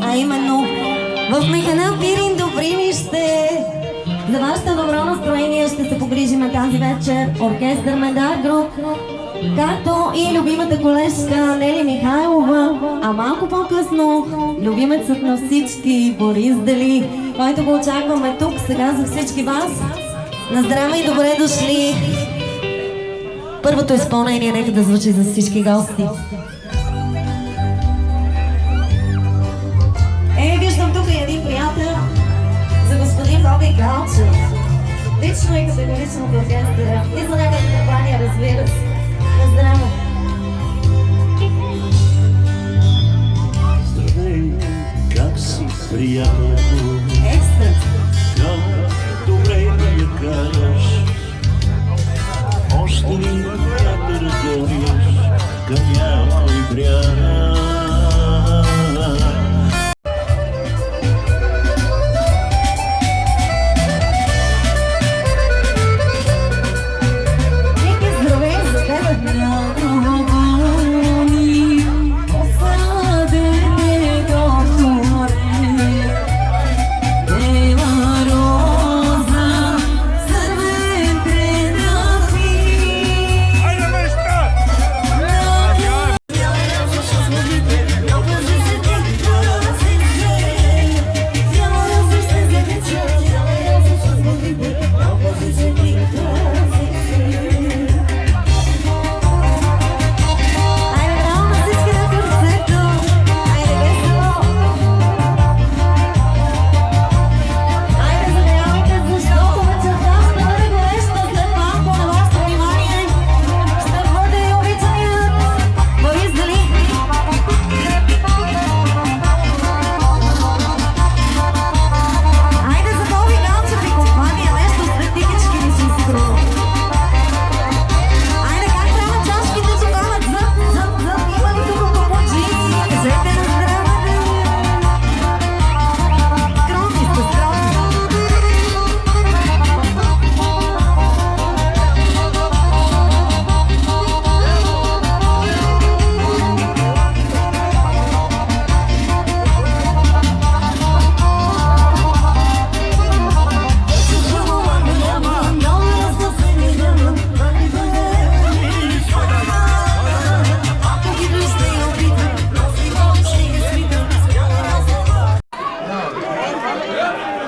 А именно в Механа Пирин добри ми ще за вашето добро настроение ще се погрижим тази вечер. Оркестър Медар Груп, както и любимата колежка Нели Михайлова, а малко по-късно любимецът на всички Борис Дели, който го очакваме тук сега за всички вас. На здраве и добре дошли! Първото изпълнение нека да звучи за всички гости. Виждам тук и един приятел за господин Боби Галчев. Лично и категорично в оркестъра. И за неговата компания, разбира се. На здраво! Здравей, как си, приятел? Екстра! Как добре ми я караш? Още ли вятър гониш към някой бряг?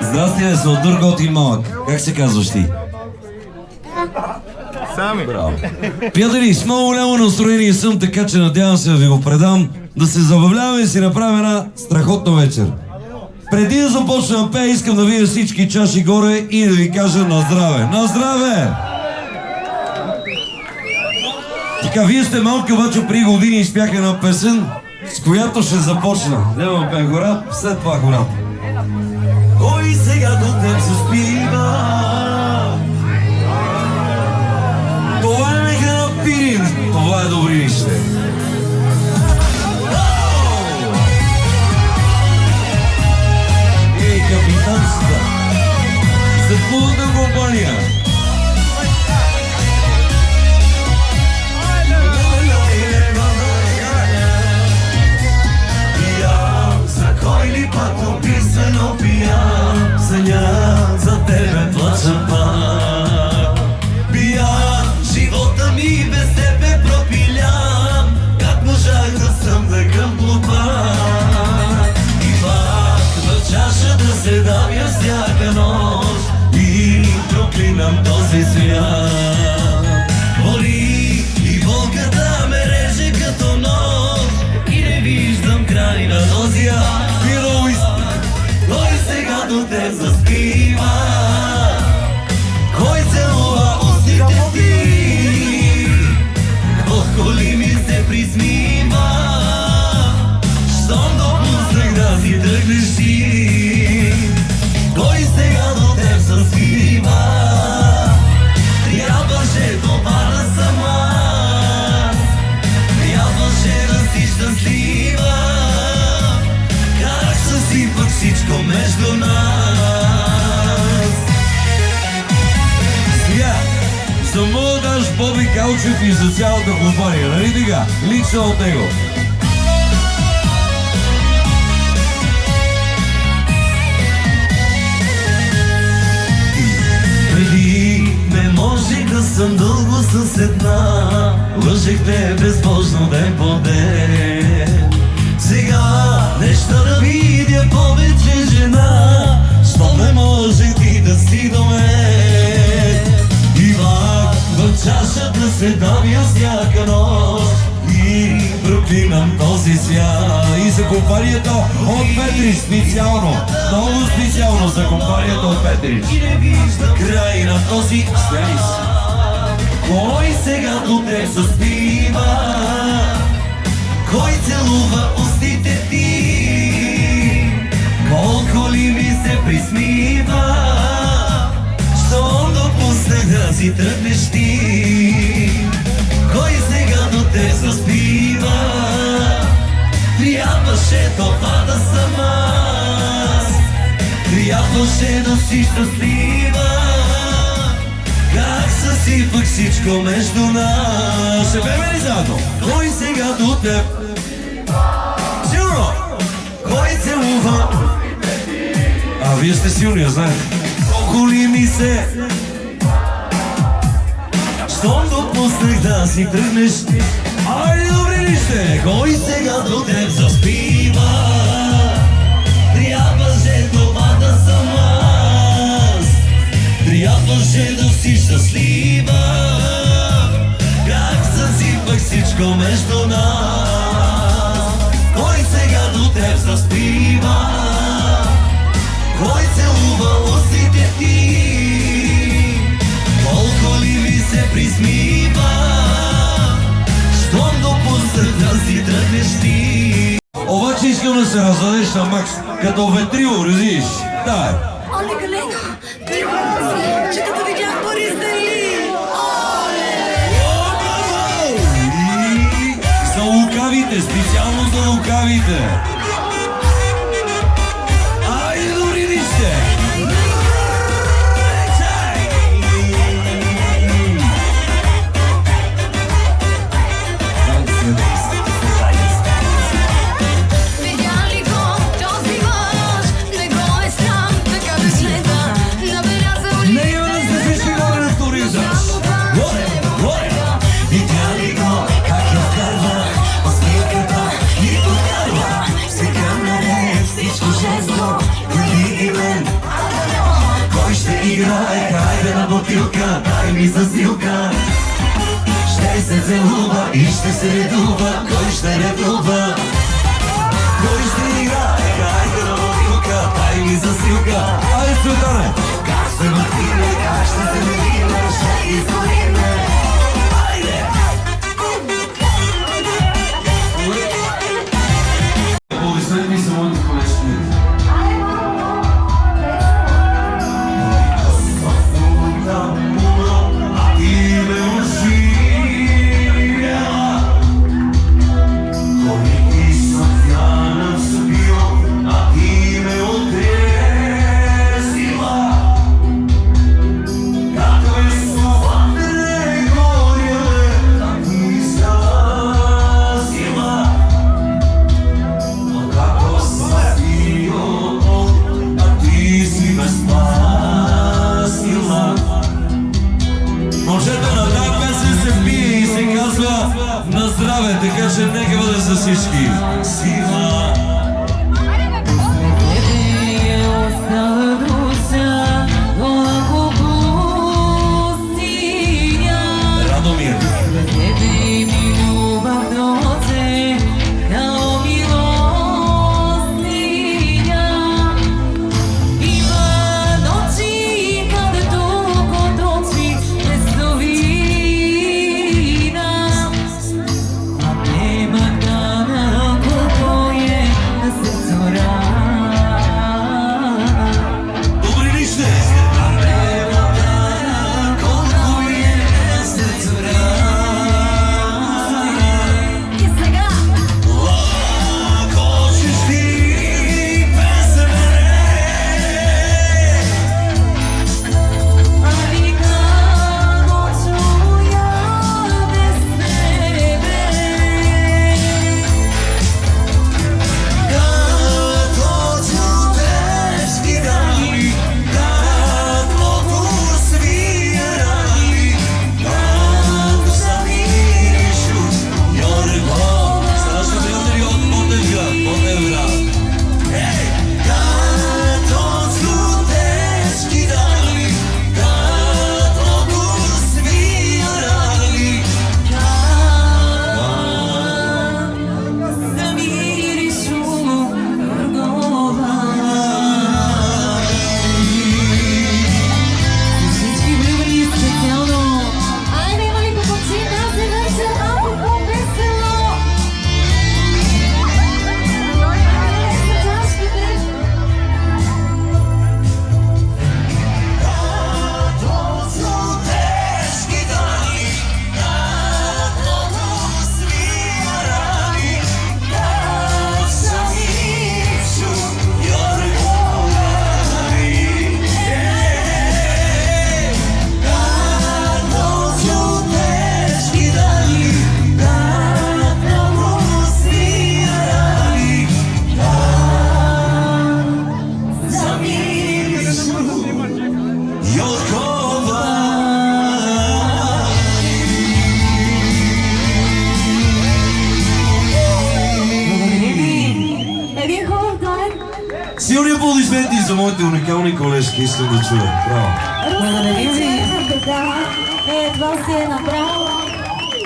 Здрасти, се от Дургот и Малък. Как се казваш ти? Сами. Браво. Приятели, с много голямо настроение съм, така че надявам се да ви го предам, да се забавляваме и си направим една страхотна вечер. Преди да започна да пея, искам да видя всички чаши горе и да ви кажа на здраве. На здраве! Така, вие сте малки, обаче преди години изпях една песен, с която ще започна. Няма пея гора, след това гората. Ой, сега до теб се спива. Това е Механа Пирин, това е Добринище. Ей, капитанската, светловата компания. Кой ли пак описано пиян, съня за тебе плача пак. Пиян, живота ми без тебе пропилян. тръгнеш ти? Кой сега до теб заспива? Трябваше това да съм аз, трябваше да си щастлива. Как съсипах всичко между нас? Сега, за моят даш Боби Калчев и за цялата компания, нали така? Лично от него. Преди не можех да съм дълго с една, лъжехте безбожно ден по ден. Сега нещо да видя повече жена, що не може ти да си до мен. И пак в чашата се давя всяка нощ и проклинам този свят. И за компанията от Петрич специално, много специално за компанията от Петрич. Край на този свят. Кой сега до теб заспива? Кой целува устите ти? Колко ли ми се присмива? Щом допуснах да си тръгнеш ти? Кой сега до теб заспива? Трябваше това да съм аз, трябваше да си щастлива. Как съсипах всичко между нас? Ще беме ли заедно? Кой сега до теб? Сигурно! Кой целува? А вие сте силни, знаете. Колко ли ми се? Щом допуснах да си тръгнеш. Айде, добре ли сте? Кой сега до теб заспива? Трябваше това да съм аз, трябваше да си щастлива. Как съсипах всичко между нас? Кой сега до теб заспива? Кой целува устите ти? Колко ли ми се присмива? Щом допуснах да си тръгнеш ти? Обаче искам да се раздадеш на Макс, като ветрило, разбираш? Да. Оле, Галено, че като видях Борис Дали! И за лукавите, специално за лукавите. Айде, добри вижте! Видя ли го този мъж? Не го е срам, така да гледа. Набелязал ли Не има да се вижи горе на втория етаж. Горе, горе! Видя ли го, как я вкарва усмивката и подкарва? Сега наред всичко жестоко, преди и мен. Кой ще играе крайде на бутилка? Дай ми засилка. Ще се целува и ще се редува. Кой ще ревнува? Кой ще играе крайде на бутилка? Дай ми засилка. Айде, Цветане! Как ще въртиме, как ще се медиме, ще изгориме. Айде! Аплодисменти ми са моите колечки. А ти ме оживя. Кой ти Софияна събил, а ти ме отрезила. Както е слова Грегория, а ти спасила. Како Софио, а ти си ме спасила. Можете на тази песен се пие и се казва на здраве, така че нека бъде за всички. Сила. Радомир. Силни аплодисменти за моите уникални колежки, искам да чуя. Браво. Благодаря ви. Да, това си е направо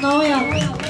много яко.